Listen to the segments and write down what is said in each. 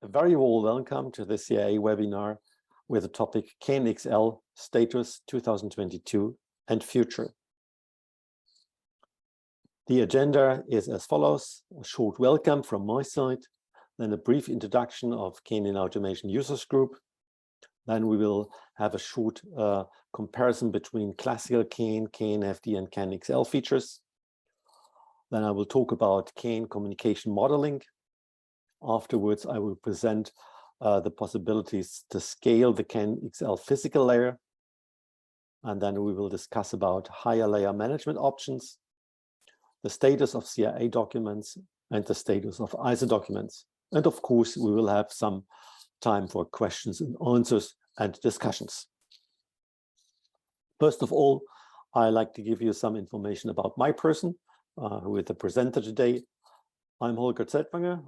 A very warm welcome to the CIA webinar with the topic CAN XL Status 2022 and Future. The agenda is as follows: a short welcome from my side, then a brief introduction of CAN in Automation Users Group. Then we will have a short comparison between classical CAN, CAN FD, and CAN XL features. Then I will talk about CAN communication modeling. Afterwards, I will present the possibilities to scale the CAN XL physical layer. And then we will discuss about higher layer management options, the status of CIA documents, and the status of ISO documents. And of course, we will have some time for questions and answers and discussions. First of all, I'd like to give you some information about my person, who is the presenter today. I'm Holger Zeltwanger.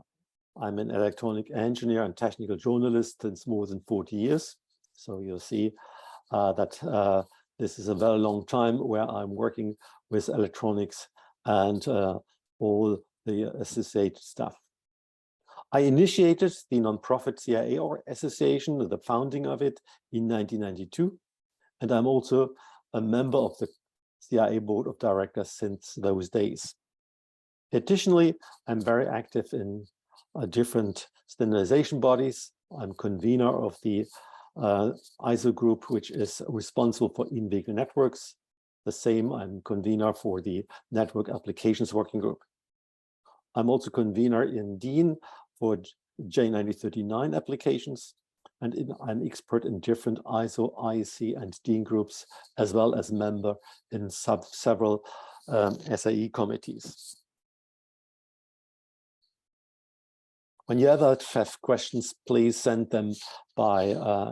I'm an electronic engineer and technical journalist since more than 40 years. So you'll see that this is a very long time where I'm working with electronics and all the associated stuff. I initiated the nonprofit CIA association, the founding of it, in 1992. And I'm also a member of the CIA board of directors since those days. Additionally, I'm very active in different standardization bodies. I'm convener of the ISO group, which is responsible for in-vehicle networks. The same, I'm convener for the Network Applications Working Group. I'm also convener in Dean for J9039 applications, and I'm expert in different ISO, IEC, and Dean groups, as well as member in several SIE committees. When you ever have questions, please send them by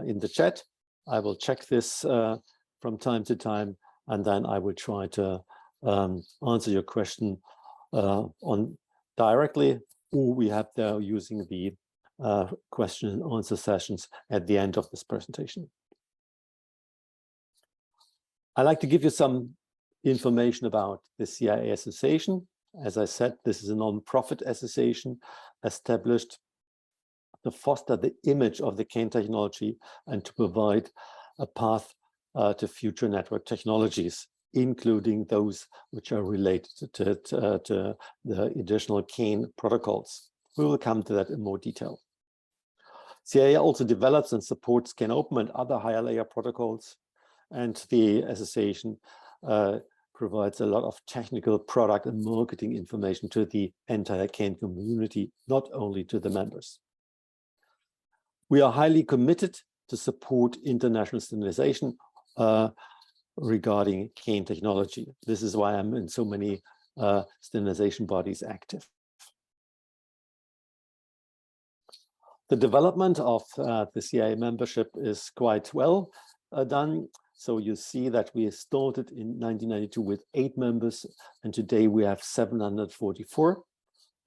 in the chat. I will check this from time to time, and then I will try to answer your question on directly, or we have there using the question and answer sessions at the end of this presentation. I'd like to give you some information about the CIA Association. As I said, this is a non-profit association established to foster the image of the CAN technology and to provide a path to future network technologies, including those which are related to the additional CAN protocols. We will come to that in more detail. CIA also develops and supports CAN Open and other higher layer protocols, and the association provides a lot of technical product and marketing information to the entire CAN community, not only to the members. We are highly committed to support international standardization regarding CAN technology. This is why I'm in so many standardization bodies active. The development of the CIA membership is quite well done. So you see that we started in 1992 with 8 members, and today we have 744.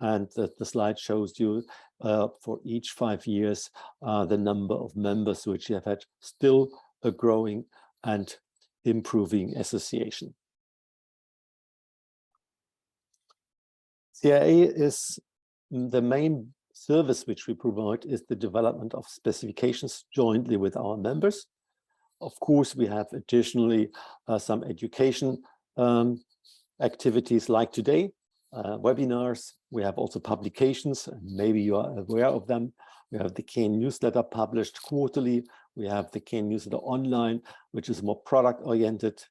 And the slide shows you for each 5 years the number of members which have had still a growing and improving association. CIA is the main service which we provide is the development of specifications jointly with our members. Of course, we have additionally some education activities like today, webinars. We have also publications, and maybe you are aware of them. We have the CAN newsletter published quarterly. We have the CAN newsletter online, which is more product oriented.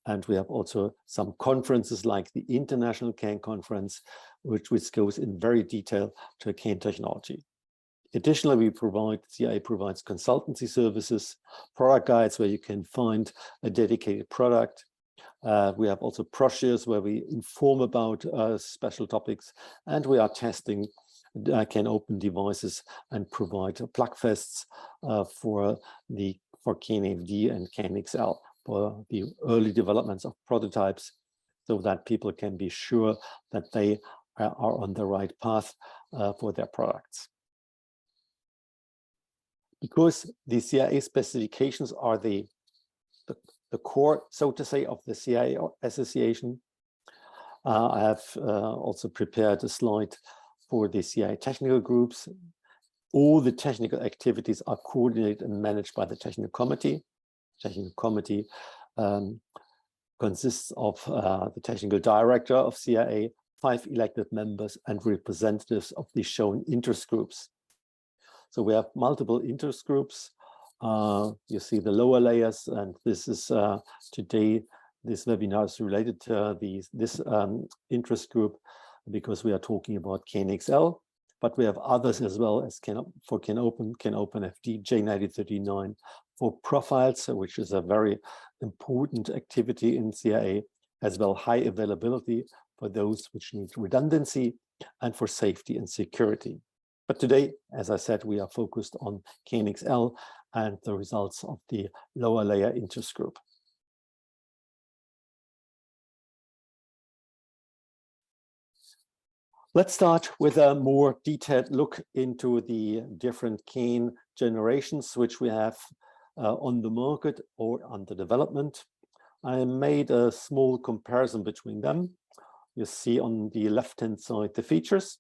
And we have also some conferences like the International CAN Conference, which goes in very detail to CAN technology. Additionally, CIA provides consultancy services, product guides where you can find a dedicated product. We have also brochures where we inform about special topics, and we are testing CAN Open devices and provide plugfests for CAN FD and CAN XL for the early developments of prototypes, so that people can be sure that they are on the right path for their products. Because the CIA specifications are the core, so to say, of the CIA association, I have also prepared a slide for the CIA technical groups. all the technical activities are coordinated and managed by the technical committee. Technical committee consists of the technical director of CIA, 5 elected members, and representatives of the shown interest groups. So we have multiple interest groups. You see the lower layers, and this is today, this webinar is related to this interest group because we are talking about CAN XL, but we have others as well as for CANopen, CANopenFD, J9039 for profiles, which is a very important activity in CIA, as well high availability for those which need redundancy and for safety and security. But today, as I said, we are focused on CAN XL and the results of the lower layer interest group. Let's start with a more detailed look into the different CAN generations which we have on the market or under development. I made a small comparison between them. You see on the left-hand side the features.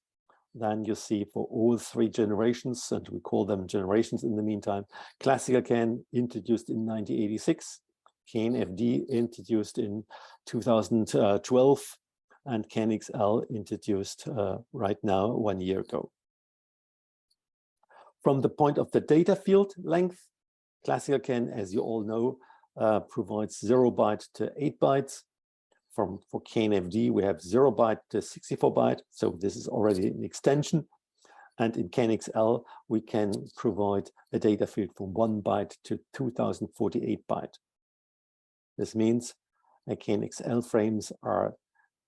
Then you see for all 3 generations, and we call them generations in the meantime, classical CAN introduced in 1986, CAN FD introduced in 2012, and CAN XL introduced right now 1 year ago. From the point of the data field length, classical CAN, as you all know, provides 0 byte to 8 bytes. For CAN FD, we have 0 byte to 64 byte, so this is already an extension. And in CAN XL, we can provide a data field from 1 byte to 2048 byte. This means CAN XL frames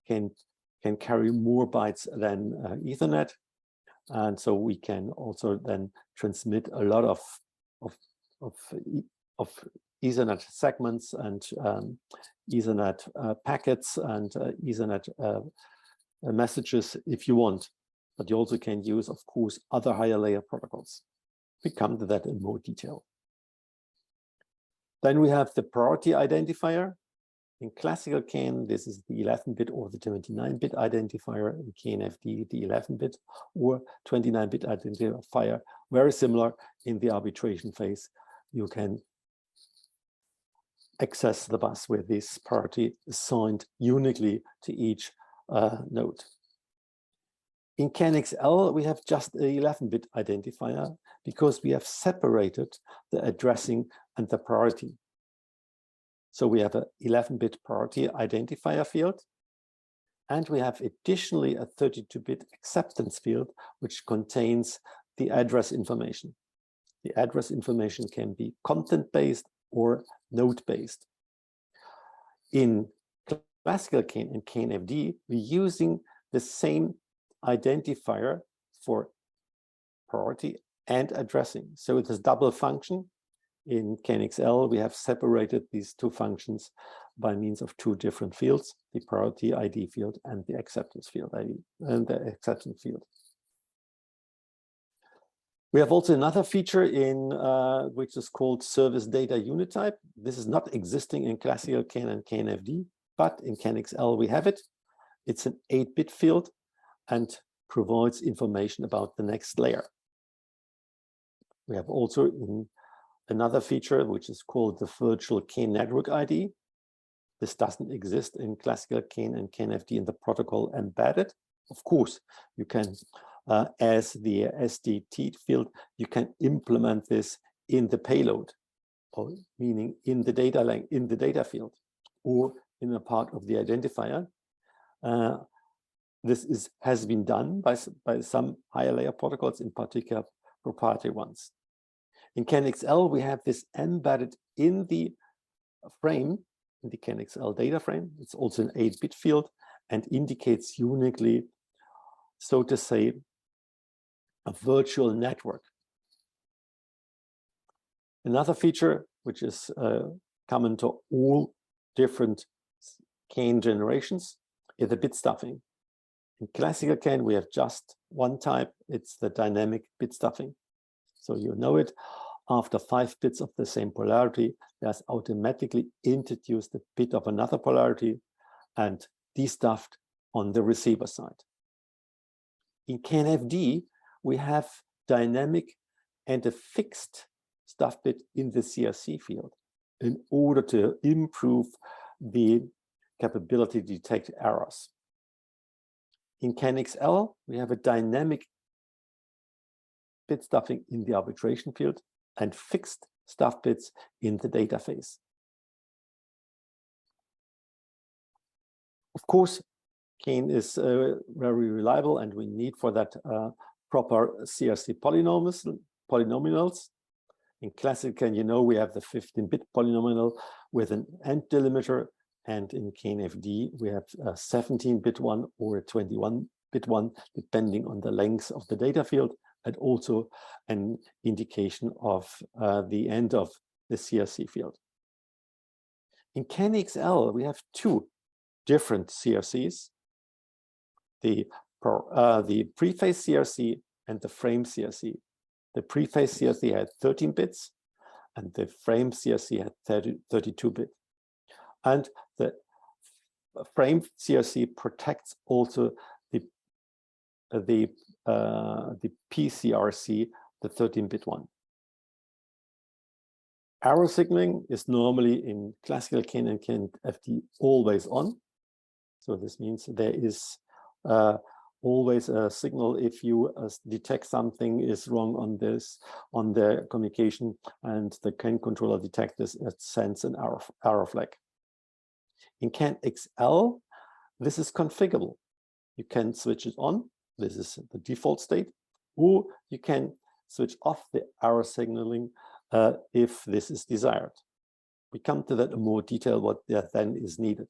can carry more bytes than Ethernet, and so we can also then transmit a lot of Ethernet segments and Ethernet packets and Ethernet messages if you want, but you also can use, of course, other higher layer protocols. We come to that in more detail. Then we have the priority identifier. In classical CAN, this is the 11-bit or the 29-bit identifier. In CAN FD, the 11-bit or 29-bit identifier. Very similar in the arbitration phase. You can access the bus with this priority assigned uniquely to each node. In CAN XL, we have just an 11-bit identifier because we have separated the addressing and the priority. So we have an 11-bit priority identifier field, and we have additionally a 32-bit acceptance field, which contains the address information. The address information can be content-based or node-based. In classical CAN and CAN FD, we're using the same identifier for priority and addressing. So it is double function. In CAN XL, we have separated these 2 functions by means of 2 different fields, the priority ID field and the acceptance field ID and the acceptance field. We have also another feature in which is called service data unit type. This is not existing in classical CAN and CAN FD, but in CAN XL we have it. It's an 8-bit field and provides information about the next layer. We have also in another feature which is called the virtual CAN network ID. This doesn't exist in classical CAN and CAN FD in the protocol embedded. Of course, you can, as the SDT field, you can implement this in the payload, or meaning in the data field, or in a part of the identifier. This has been done by some higher layer protocols, in particular proprietary ones. In CAN XL, we have this embedded in the frame, in the CAN XL data frame. It's also an 8-bit field and indicates uniquely, so to say, a virtual network. Another feature which is common to all different CAN generations is the bit stuffing. In classical CAN, we have just one type. It's the dynamic bit stuffing. So you know it. After 5 bits of the same polarity, there's automatically introduced a bit of another polarity and destuffed on the receiver side. In CAN FD, we have dynamic and a fixed stuff bit in the CRC field in order to improve the capability to detect errors. In CAN XL, we have a dynamic bit stuffing in the arbitration field and fixed stuff bits in the data phase. Of course, CAN is very reliable, and we need for that proper CRC polynomials. In classical CAN, you know, we have the 15-bit polynomial with an end delimiter, and in CAN FD, we have a 17-bit one or a 21-bit one, depending on the length of the data field, and also an indication of the end of the CRC field. In CAN XL, we have two different CRCs, the pre-phase CRC and the frame CRC. The pre-phase CRC had 13 bits, and the frame CRC had 32 bits. And the frame CRC protects also the PCRC, the 13-bit one. Arrow signaling is normally in classical CAN and CAN FD always on. So this means there is always a signal if you detect something is wrong on the communication, and the CAN controller detects this, it sends an error flag. In CAN XL, this is configurable. You can switch it on. This is the default state, or you can switch off the error signaling if this is desired. We come to that in more detail what then is needed.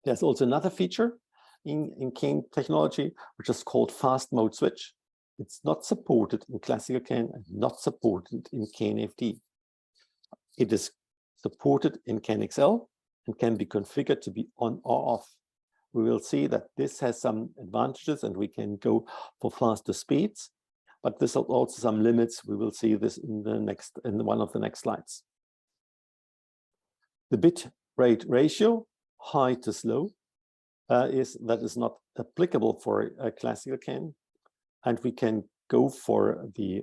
There's also another feature in CAN technology, which is called fast mode switch. It's not supported in classical CAN and not supported in CAN FD. It is supported in CAN XL and can be configured to be on or off. We will see that this has some advantages and we can go for faster speeds, but this has also some limits. We will see this in one of the next slides. The bit rate ratio, high to slow, is not applicable for a classical CAN, and we can go for the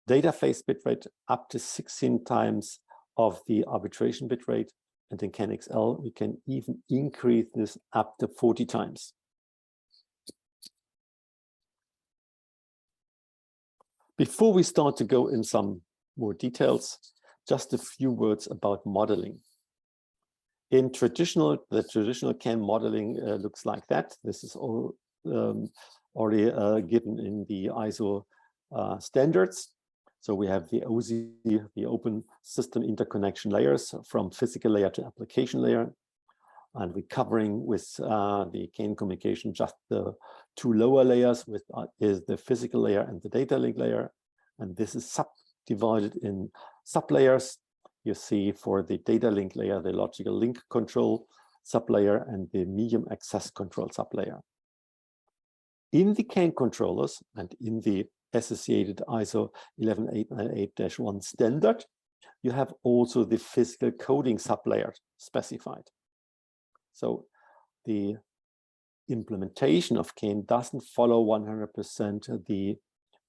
data phase bitrate up to 16 times of the arbitration bitrate, and in CAN XL we can even increase this up to 40 times. Before we start to go in some more details, just a few words about modeling. In the traditional CAN modeling looks like that. This is all already given in the ISO standards. So we have the OSI, the open system interconnection layers, from physical layer to application layer. And we're covering with the CAN communication just the two lower layers, with is the physical layer and the data link layer. And this is subdivided in sublayers. You see for the data link layer, the logical link control sublayer and the medium access control sublayer. In the CAN controllers and in the associated ISO 11898-1 standard, you have also the physical coding sublayer specified. So the implementation of CAN doesn't follow 100% the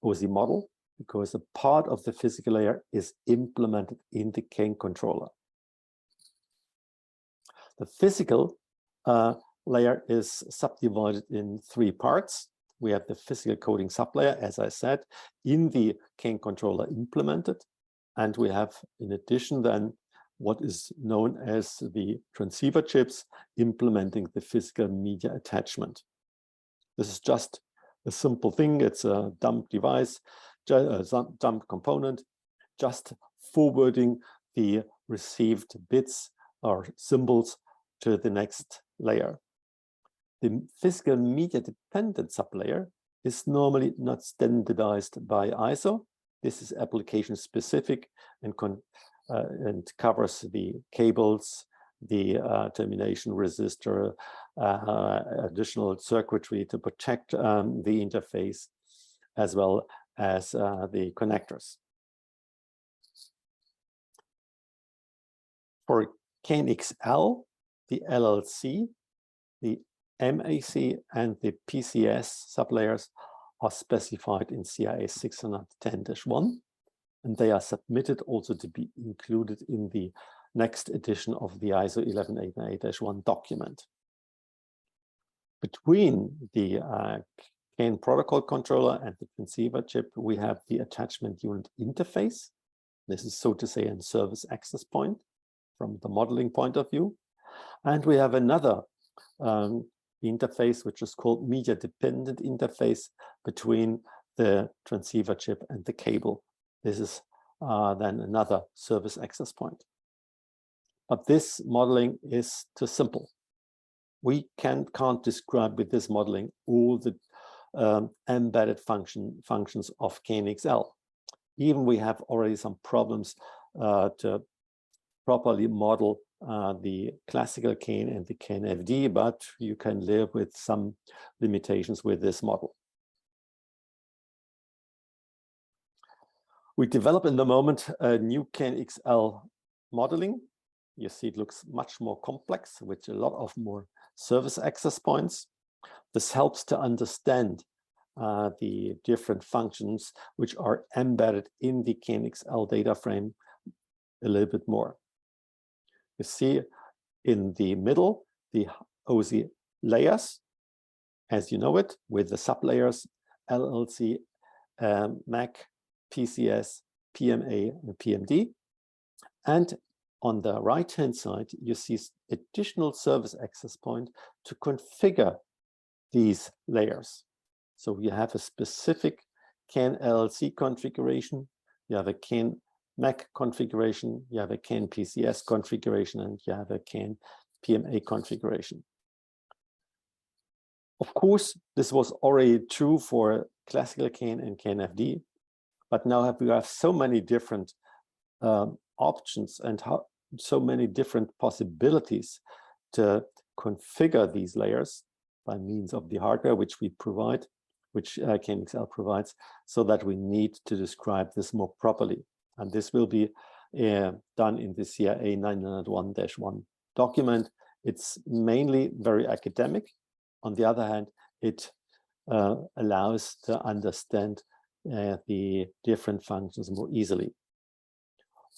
OSI model, because a part of the physical layer is implemented in the CAN controller. The physical layer is subdivided in three parts. We have the physical coding sublayer, as I said, in the CAN controller implemented. And we have, in addition, then what is known as the transceiver chips implementing the physical media attachment. This is just a simple thing. It's a dumb device, a dumb component, just forwarding the received bits or symbols to the next layer. The physical media dependent sublayer is normally not standardized by ISO. This is application specific and covers the cables, the termination resistor, additional circuitry to protect the interface, as well as the connectors. For CAN XL, the LLC, the MAC, and the PCS sublayers are specified in CIA 610-1, and they are submitted also to be included in the next edition of the ISO 11898-1 document. Between the CAN protocol controller and the transceiver chip, we have the attachment unit interface. This is, so to say, a service access point from the modeling point of view. And we have another interface, which is called media-dependent interface between the transceiver chip and the cable. This is then another service access point. But this modeling is too simple. We can't describe with this modeling all the embedded functions of CAN XL. Even we have already some problems to properly model the classical CAN and the CAN FD, but you can live with some limitations with this model. We develop in the moment a new CAN XL modeling. You see it looks much more complex with a lot of more service access points. This helps to understand the different functions which are embedded in the CAN XL data frame a little bit more. You see in the middle the OSI layers, as you know it, with the sublayers LLC, MAC, PCS, PMA, and PMD. And on the right-hand side, you see additional service access point to configure these layers. So you have a specific CAN LLC configuration, you have a CAN MAC configuration, you have a CAN PCS configuration, and you have a CAN PMA configuration. Of course, this was already true for classical CAN and CAN FD, but now we have so many different options and so many different possibilities to configure these layers by means of the hardware which we provide, which CAN XL provides, so that we need to describe this more properly. And this will be done in the CIA 901-1 document. It's mainly very academic. On the other hand, it allows to understand the different functions more easily.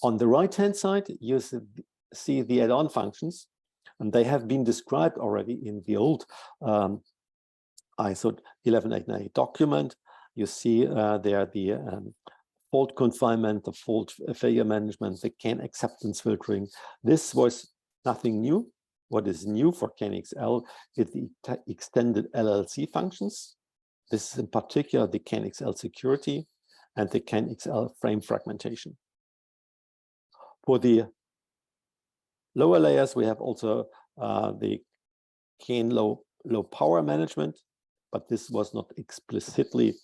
On the right-hand side, you see the add-on functions, and they have been described already in the old ISO 11898 document. You see there the fault confinement, the fault failure management, the CAN acceptance filtering. This was nothing new. What is new for CAN XL is the extended LLC functions. This is in particular the CAN XL security and the CAN XL frame fragmentation. For the lower layers, we have also the CAN low power management, but this was not explicitly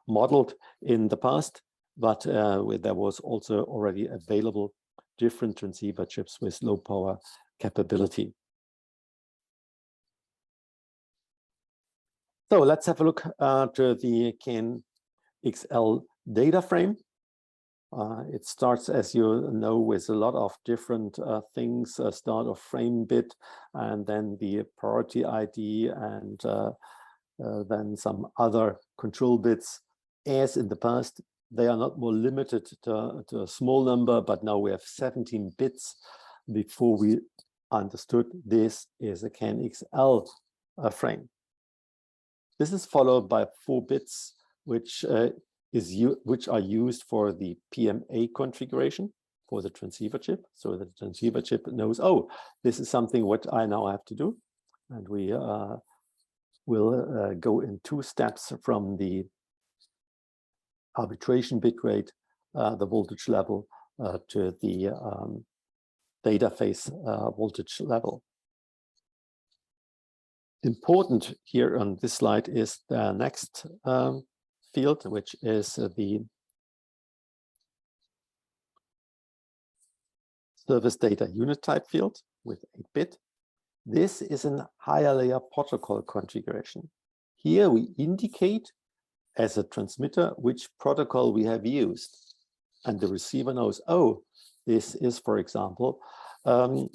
modeled in the past, but there was also already available different transceiver chips with low power capability. So let's have a look at the CAN XL data frame. It starts, as you know, with a lot of different things, start of frame bit, and then the priority ID, and then some other control bits. As in the past, they are not more limited to a small number, but now we have 17 bits. Before we understood this is a CAN XL frame. This is followed by 4 bits, which are used for the PMA configuration for the transceiver chip. So the transceiver chip knows, oh, this is something what I now have to do. And we will go in 2 steps from the arbitration bit rate, the voltage level, to the data phase voltage level. Important here on this slide is the next field, which is the service data unit type field with 8-bit. This is a higher layer protocol configuration. Here we indicate as a transmitter which protocol we have used, and the receiver knows, oh, this is, for example, a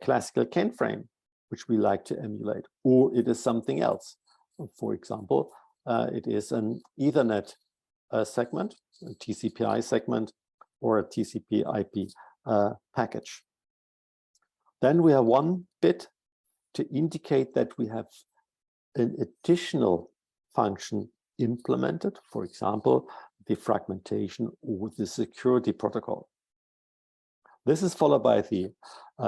classical CAN frame, which we like to emulate, or it is something else. For example, it is an Ethernet segment, a TCP/IP segment, or a TCP/IP package. Then we have 1 bit to indicate that we have an additional function implemented, for example, the fragmentation or the security protocol. This is followed by the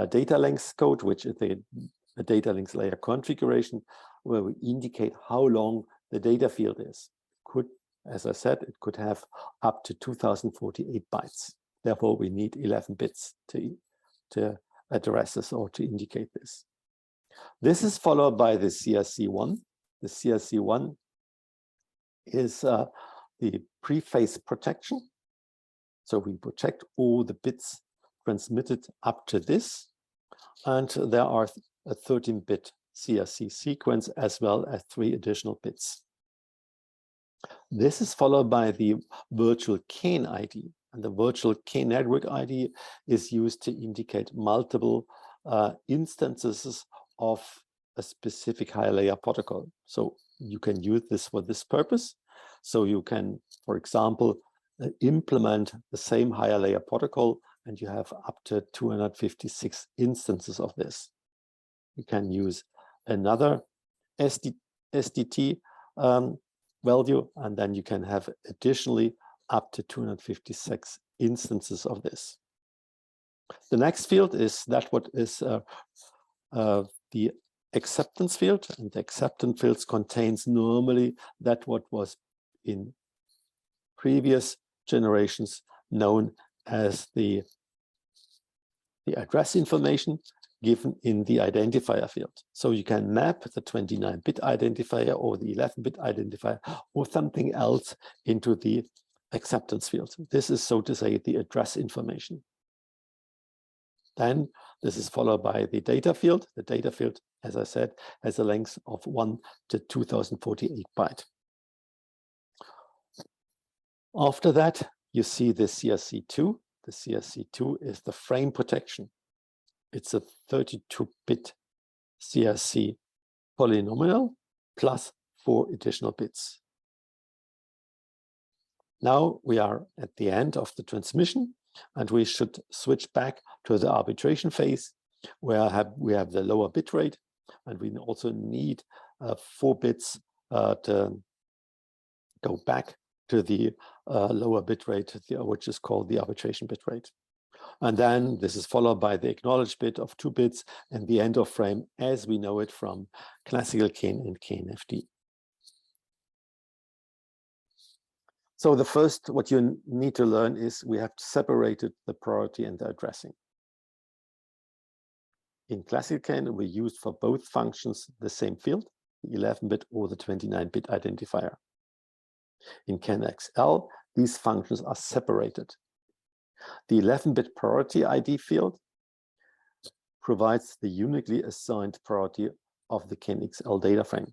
data links code, which is a data links layer configuration, where we indicate how long the data field is. Could, as I said, it could have up to 2048 bytes. Therefore, we need 11 bits to address this or to indicate this. This is followed by the CRC1. The CRC1 is the preface protection. So we protect all the bits transmitted up to this. And there are a 13-bit CRC sequence as well as 3 additional bits. This is followed by the virtual CAN ID. And the virtual CAN network ID is used to indicate multiple instances of a specific higher layer protocol. So you can use this for this purpose. So you can, for example, implement the same higher layer protocol, and you have up to 256 instances of this. You can use another SDT value, and then you can have additionally up to 256 instances of this. The next field is that what is the acceptance field, and the acceptance fields contains normally that what was in previous generations known as the address information given in the identifier field. So you can map the 29-bit identifier or the 11-bit identifier or something else into the acceptance field. This is, so to say, the address information. Then this is followed by the data field. The data field, as I said, has a length of 1 to 2048 byte. After that, you see the CRC2. The CRC2 is the frame protection. It's a 32-bit CRC polynomial plus 4 additional bits. Now we are at the end of the transmission, and we should switch back to the arbitration phase, where we have the lower bit rate, and we also need 4 bits to go back to the lower bit rate, which is called the arbitration bit rate. And then this is followed by the acknowledged bit of 2 bits and the end of frame as we know it from classical CAN and CAN-FD. So the first, what you need to learn is we have separated the priority and the addressing. In classical CAN, we used for both functions the same field, the 11-bit or the 29-bit identifier. In CAN XL, these functions are separated. The 11-bit priority ID field provides the uniquely assigned priority of the CAN XL data frame.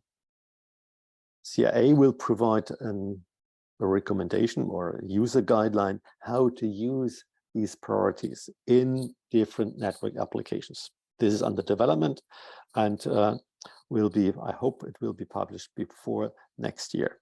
CIA will provide a recommendation or a user guideline how to use these priorities in different network applications. This is under development and will be, I hope it will be published before next year.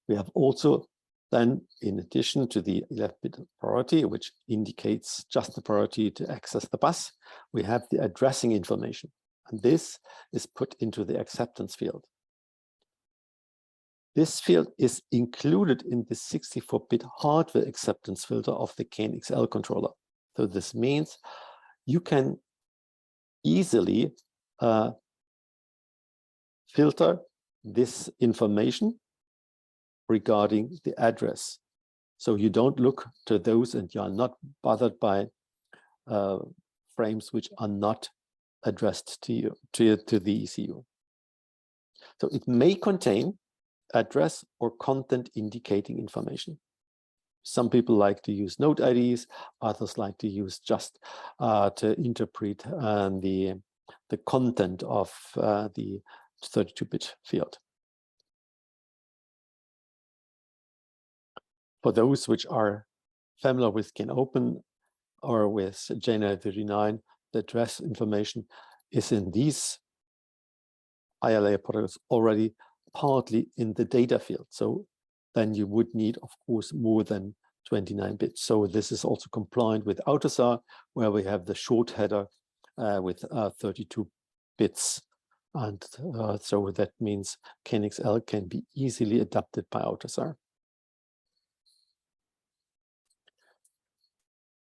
We have also then, in addition to the 11-bit priority, which indicates just the priority to access the bus, we have the addressing information. And this is put into the acceptance field. This field is included in the 64-bit hardware acceptance filter of the CAN XL controller. So this means you can easily filter this information regarding the address. So you don't look to those and you are not bothered by frames which are not addressed to you, to the ECU. So it may contain address or content indicating information. Some people like to use node IDs, others like to use just to interpret the content of the 32-bit field. For those which are familiar with CAN Open or with JNL39, the address information is in these higher layer protocols already partly in the data field. So then you would need, of course, more than 29 bits. So this is also compliant with AUTOSAR, where we have the short header with 32 bits. And so that means CAN XL can be easily adapted by AUTOSAR.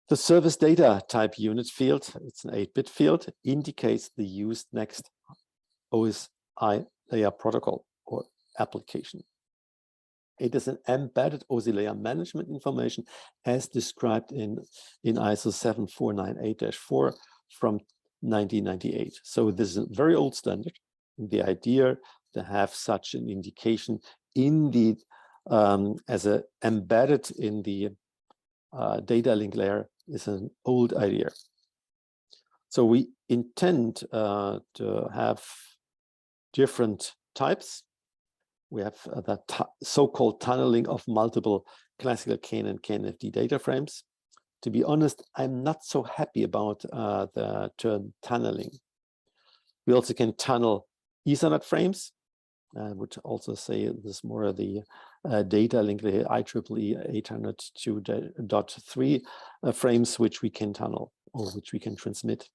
The service data type unit field, it's an 8-bit field, indicates the used next OSI layer protocol or application. It is an embedded OSI layer management information as described in ISO 7498-4 from 1998. So this is a very old standard. The idea to have such an indication in the as a embedded in the data link layer is an old idea. So we intend to have different types. We have the so-called tunneling of multiple classical CAN and CAN-FD data frames. To be honest, I'm not so happy about the term tunneling. We also can tunnel Ethernet frames. I would also say this is more of the data link, the IEEE 802.3 frames, which we can tunnel or which we can transmit.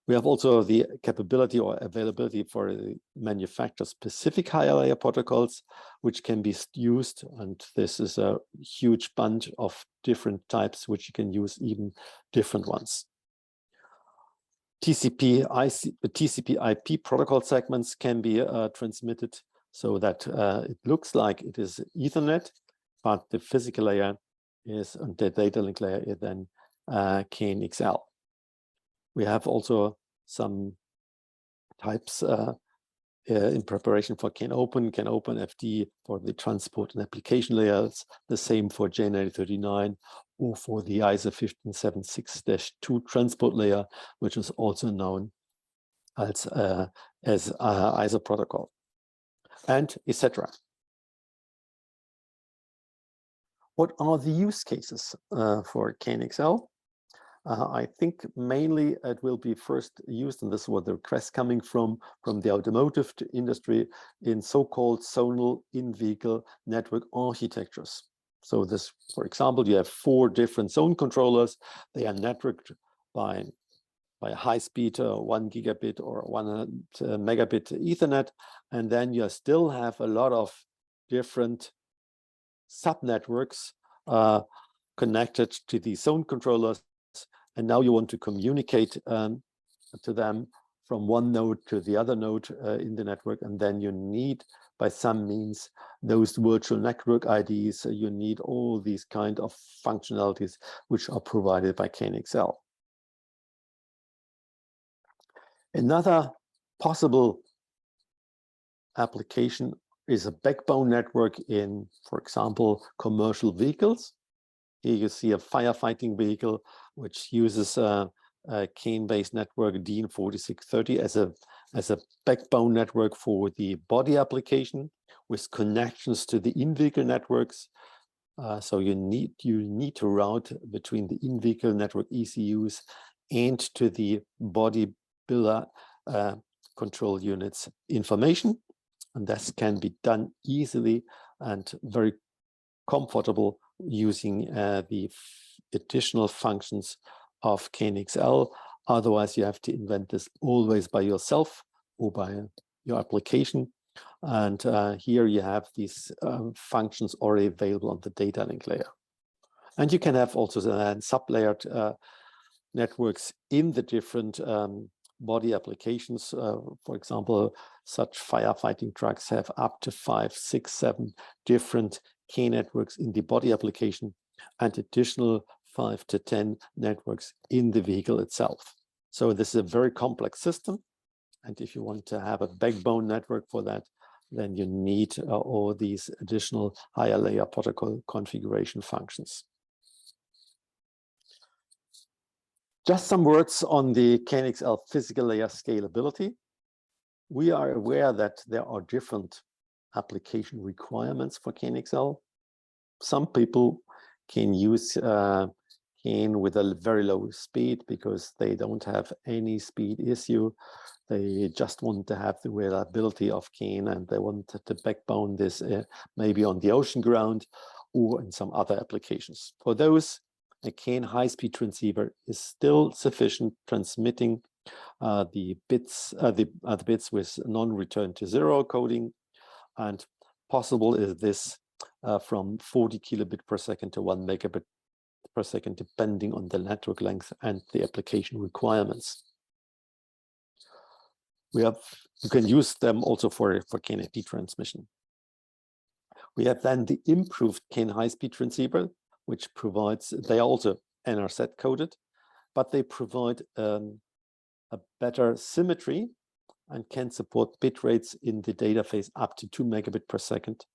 We have also the capability or availability for the manufacturer-specific higher layer protocols, which can be used. And this is a huge bunch of different types, which you can use even different ones. TCP/IP protocol segments can be transmitted so that it looks like it is Ethernet, but the physical layer is, and the data link layer is then CAN XL. We have also some types in preparation for CAN Open FD for the transport and application layers, the same for J9039 or for the ISO 15762 transport layer, which is also known as ISO protocol, and etc. What are the use cases for CAN XL? I think mainly it will be first used, and this is what the request coming from the automotive industry, in so-called zonal in-vehicle network architectures. So this, for example, you have 4 different zone controllers. They are networked by a high speed 1 gigabit or 100 megabit Ethernet, and then you still have a lot of different subnetworks connected to the zone controllers. And now you want to communicate to them from one node to the other node in the network. And then you need, by some means, those virtual network IDs. You need all these kind of functionalities which are provided by CAN XL. Another possible application is a backbone network in, for example, commercial vehicles. Here you see a firefighting vehicle which uses a CAN-based network DIN 4630 as a backbone network for the body application with connections to the in-vehicle networks. So you need to route between the in-vehicle network ECUs and to the body builder control units information. And this can be done easily and very comfortable using the additional functions of CAN XL. Otherwise, you have to invent this always by yourself or by your application. And here you have these functions already available on the data link layer. And you can have also the sub-layered networks in the different body applications. For example, such firefighting trucks have up to 5, 6, 7 different CAN networks in the body application and additional 5 to 10 networks in the vehicle itself. So this is a very complex system. And if you want to have a backbone network for that, then you need all these additional higher layer protocol configuration functions. Just some words on the CAN XL physical layer scalability. We are aware that there are different application requirements for CAN XL. Some people can use CAN with a very low speed because they don't have any speed issue. They just want to have the reliability of CAN, and they want to backbone this maybe on the ocean ground or in some other applications. For those, a CAN high-speed transceiver is still sufficient, transmitting the bits with non-return to zero coding, and possible is this from 40 kilobit per second to 1 megabit per second, depending on the network length and the application requirements. You can use them also for CAN FD transmission. We have then the improved CAN high-speed transceiver, which provides, they are also NRZ coded, but they provide a better symmetry and can support bit rates in the data phase up to 2 megabit per second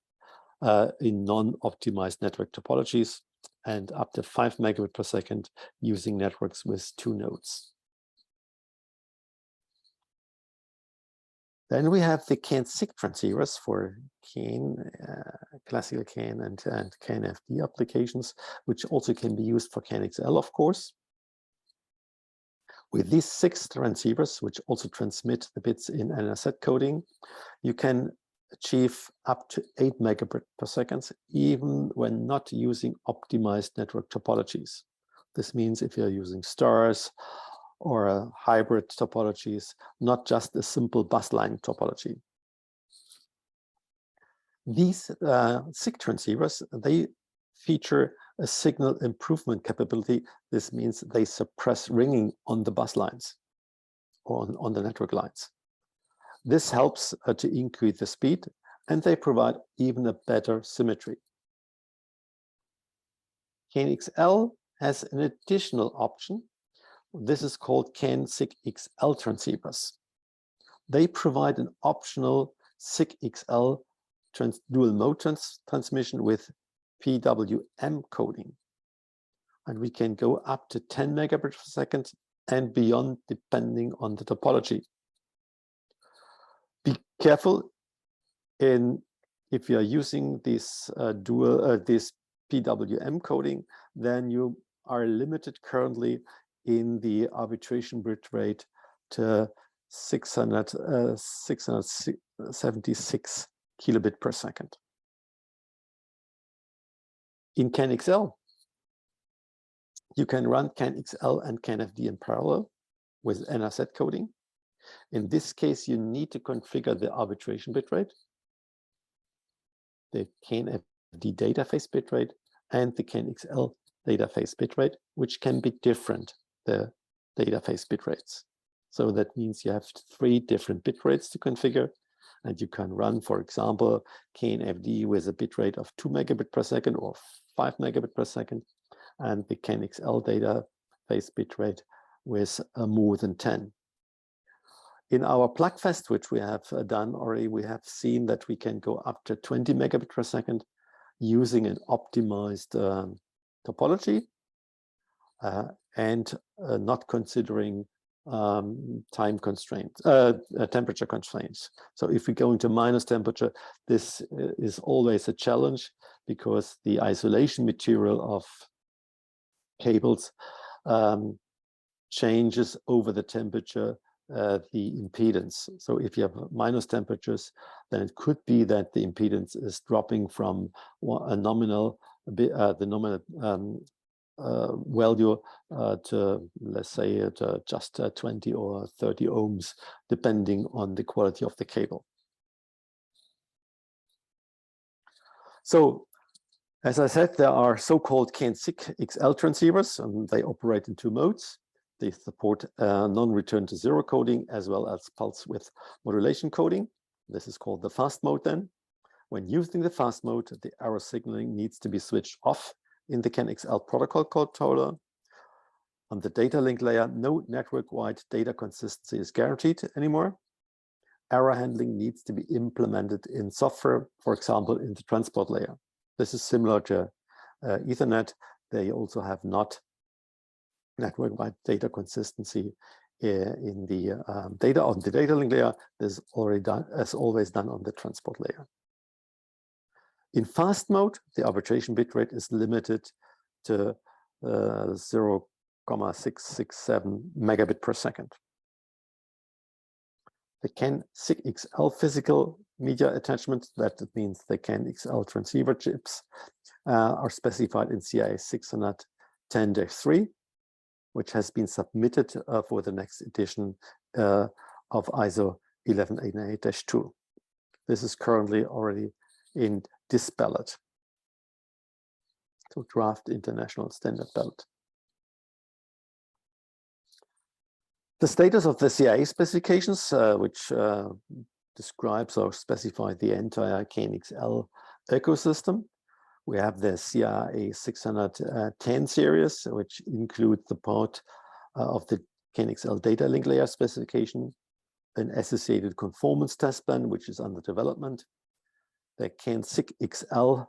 in non-optimized network topologies, and up to 5 megabit per second using networks with 2 nodes. Then we have the CAN SIC transceivers for CAN, classical CAN and CAN FD applications, which also can be used for CAN XL, of course. With these 6 transceivers, which also transmit the bits in NRZ coding, you can achieve up to 8 megabit per second, even when not using optimized network topologies. This means if you're using stars or hybrid topologies, not just a simple bus line topology. These SIC transceivers, they feature a signal improvement capability. This means they suppress ringing on the bus lines or on the network lines. This helps to increase the speed, and they provide even a better symmetry. CAN XL has an additional option. This is called CAN SIC XL transceivers. They provide an optional SIC XL dual mode transmission with PWM coding. And we can go up to 10 megabits per second and beyond, depending on the topology. Be careful if you are using this this PWM coding, then you are limited currently in the arbitration bit rate to 676 kilobit per second. In CAN XL, you can run CAN XL and CAN FD in parallel with NRZ coding. In this case, you need to configure the arbitration bitrate, the CAN FD data phase bitrate, and the CAN XL data phase bitrate, which can be different, the data phase bitrates. So that means you have 3 different bitrates to configure, and you can run, for example, CAN FD with a bitrate of 2 megabit per second or 5 megabit per second, and the CAN XL data phase bitrate with more than 10. In our plugfest, which we have done already, we have seen that we can go up to 20 megabit per second using an optimized topology and not considering time constraints, temperature constraints. So if we go into minus temperature, this is always a challenge because the isolation material of cables changes over the temperature the impedance. So if you have minus temperatures, then it could be that the impedance is dropping from a nominal, the nominal value to, let's say, just 20 or 30 ohms, depending on the quality of the cable. So, as I said, there are so-called CAN SIC XL transceivers, and they operate in 2 modes. They support non-return to zero coding as well as pulse width modulation coding. This is called the fast mode then. When using the fast mode, the error signaling needs to be switched off in the CAN XL protocol controller. On the data link layer, no network-wide data consistency is guaranteed anymore. Error handling needs to be implemented in software, for example, in the transport layer. This is similar to Ethernet. They also have not network-wide data consistency in the data on the data link layer. This is already done, as always, done on the transport layer. In fast mode, the arbitration bitrate is limited to 0.667 megabit per second. The CAN SIC XL physical media attachments, that means the CAN XL transceiver chips, are specified in CIA 610-3, which has been submitted for the next edition of ISO 11888-2. This is currently already in this ballot, so draft international standard ballot. The status of the CIA specifications, which describes or specifies the entire CAN XL ecosystem. We have the CIA 610 series, which includes the part of the CAN XL data link layer specification, an associated conformance test plan, which is under development, the CAN SIC XL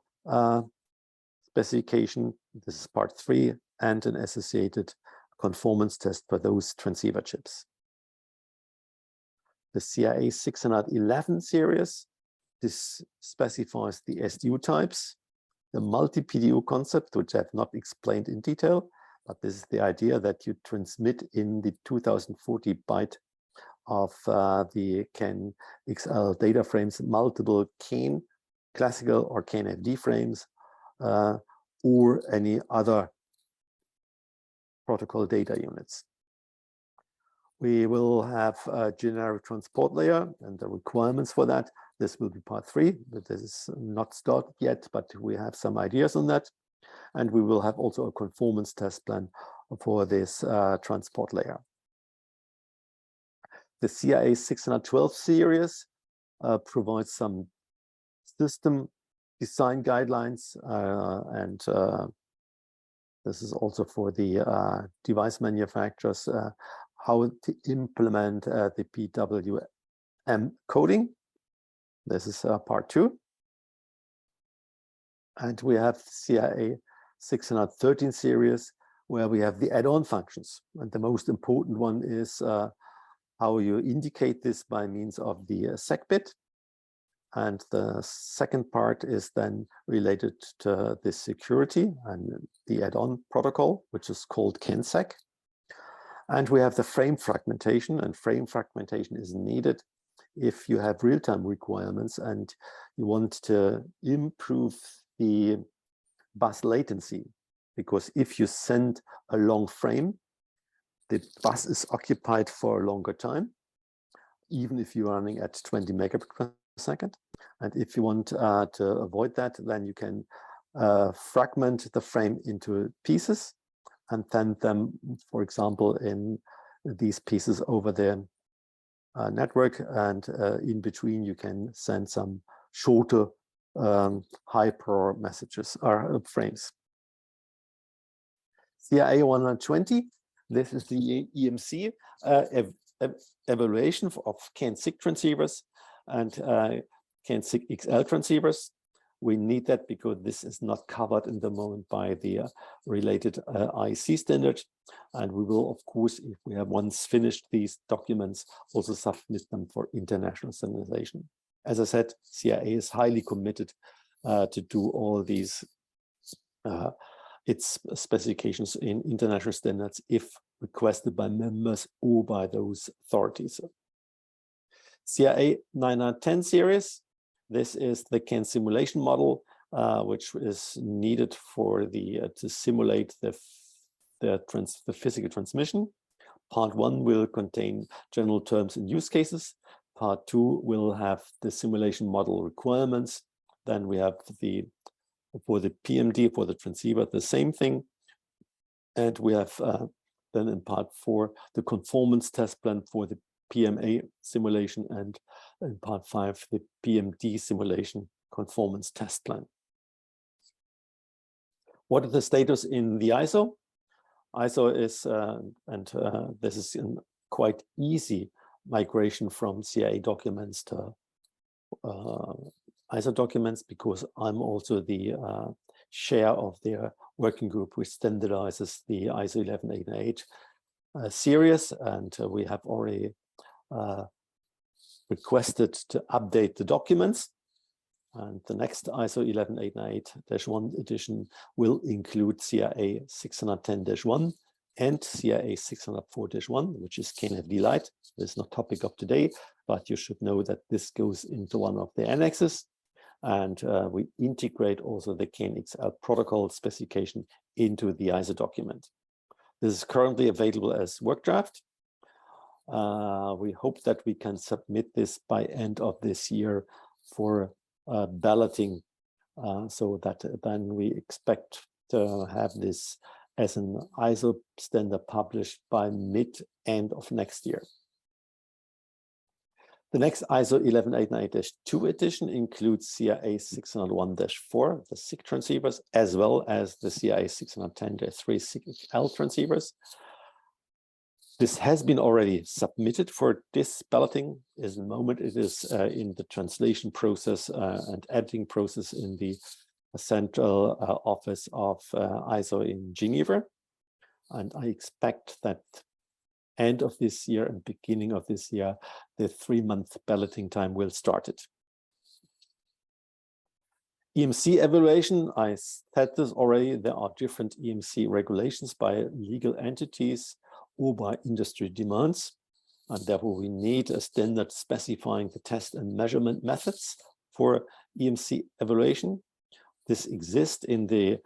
specification, this is part 3, and an associated conformance test for those transceiver chips. The CIA 611 series, this specifies the SDU types, the multi-PDU concept, which I have not explained in detail, but this is the idea that you transmit in the 2040 byte of the CAN XL data frames multiple CAN classical or CAN FD frames or any other protocol data units. We will have a generic transport layer and the requirements for that. This will be part 3, but this is not started yet, but we have some ideas on that. And we will have also a conformance test plan for this transport layer. The CIA 612 series provides some system design guidelines and this is also for the device manufacturers, how to implement the PWM coding. This is part 2. And we have the CIA 613 series, where we have the add-on functions. And the most important one is how you indicate this by means of the SEC bit. And the second part is then related to the security and the add-on protocol, which is called CANSEC. And we have the frame fragmentation, and frame fragmentation is needed if you have real-time requirements and you want to improve the bus latency. Because if you send a long frame, the bus is occupied for a longer time, even if you're running at 20 megabits per second. And if you want to avoid that, then you can fragment the frame into pieces and send them, for example, in these pieces over the network. And in between, you can send some shorter high power messages or frames. CIA 120, this is the EMC evaluation of CAN SIC transceivers and CAN SIC XL transceivers. We need that because this is not covered in the moment by the related IC standard. And we will, of course, if we have once finished these documents, also submit them for international standardization. As I said, CIA is highly committed to do all these its specifications in international standards if requested by members or by those authorities. CIA 910 series, this is the CAN simulation model, which is needed for the to simulate the physical transmission. Part 1 will contain general terms and use cases. Part 2 will have the simulation model requirements. Then we have for the PMD, for the transceiver, the same thing. And we have then in part 4, the conformance test plan for the PMA simulation, and in part 5, the PMD simulation conformance test plan. What is the status in the ISO? ISO is, this is a quite easy migration from CIA documents to ISO documents, because I'm also the chair of their working group which standardizes the ISO 11888 series, and we have already requested to update the documents. And the next ISO 11898-1 edition will include CIA 610-1 and CIA 604-1, which is KNFD Lite. This is not topic of today, but you should know that this goes into one of the annexes. And we integrate also the KNXL protocol specification into the ISO document. This is currently available as work draft. We hope that we can submit this by end of this year for balloting, so that then we expect to have this as an ISO standard published by mid-end of next year. The next ISO 11898-2 edition includes CIA 601-4, the SIC transceivers, as well as the CIA 610-3 SIC XL transceivers. This has been already submitted for this balloting. At the moment, it is in the translation process and editing process in the central office of ISO in Geneva. And I expect that end of this year and beginning of this year, the 3-month balloting time will start it. EMC evaluation, I said this already, there are different EMC regulations by legal entities or by industry demands, and therefore we need a standard specifying the test and measurement methods for EMC evaluation. This exists in the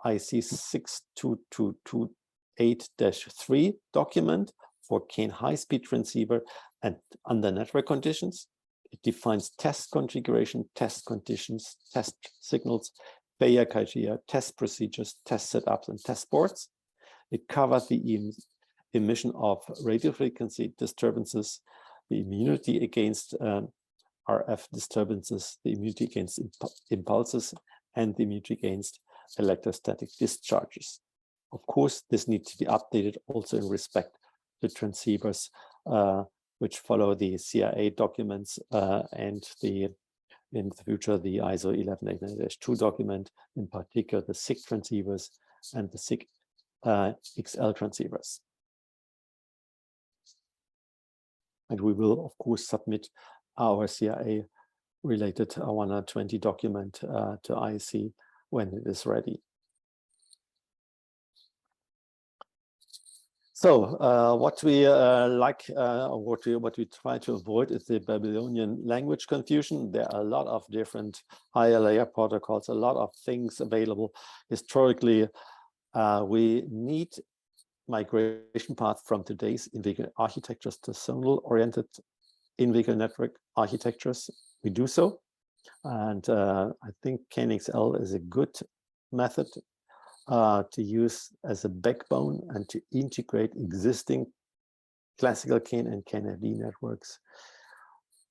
IC 62228-3 document for CAN high-speed transceiver and under network conditions. It defines test configuration, test conditions, test signals, failure criteria, test procedures, test setups, and test boards. It covers the emission of radio frequency disturbances, the immunity against RF disturbances, the immunity against impulses, and the immunity against electrostatic discharges. Of course, this needs to be updated also in respect to transceivers which follow the CIA documents and in the future the ISO 11898-2 document, in particular the SIC transceivers and the SIC XL transceivers. And we will, of course, submit our CIA related 120 document to IEC when it is ready. So what we what we try to avoid is the Babylonian language confusion. There are a lot of different higher layer protocols, a lot of things available. Historically, we need migration path from today's in-vehicle architectures to zonal-oriented in-vehicle network architectures. We do so, and I think KNXL is a good method to use as a backbone and to integrate existing classical CAN and KNFD networks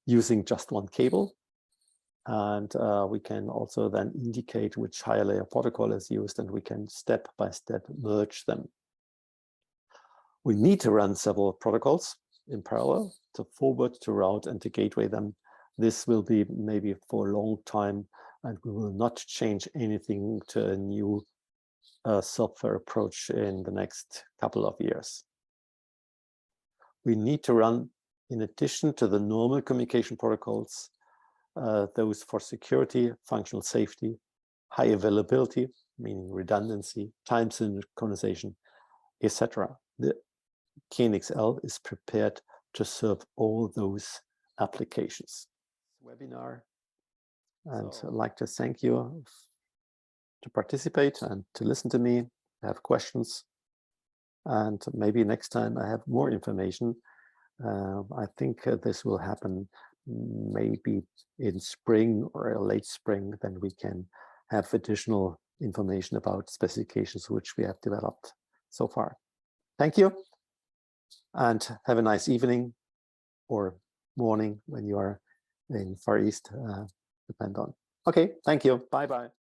using just one cable. And we can also then indicate which higher layer protocol is used, and we can step by step merge them. We need to run several protocols in parallel to forward, to route, and to gateway them. This will be maybe for a long time, and we will not change anything to a new software approach in the next couple of years. We need to run, in addition to the normal communication protocols, those for security, functional safety, high availability, meaning redundancy, time synchronization, etc. The KNXL is prepared to serve all those applications. Webinar, and I'd like to thank you to participate and to listen to me, have questions, and maybe next time I have more information. I think this will happen maybe in spring or late spring, then we can have additional information about specifications which we have developed so far. Thank you, and have a nice evening or morning when you are in Far East, depend on. Okay, thank you. Bye-bye.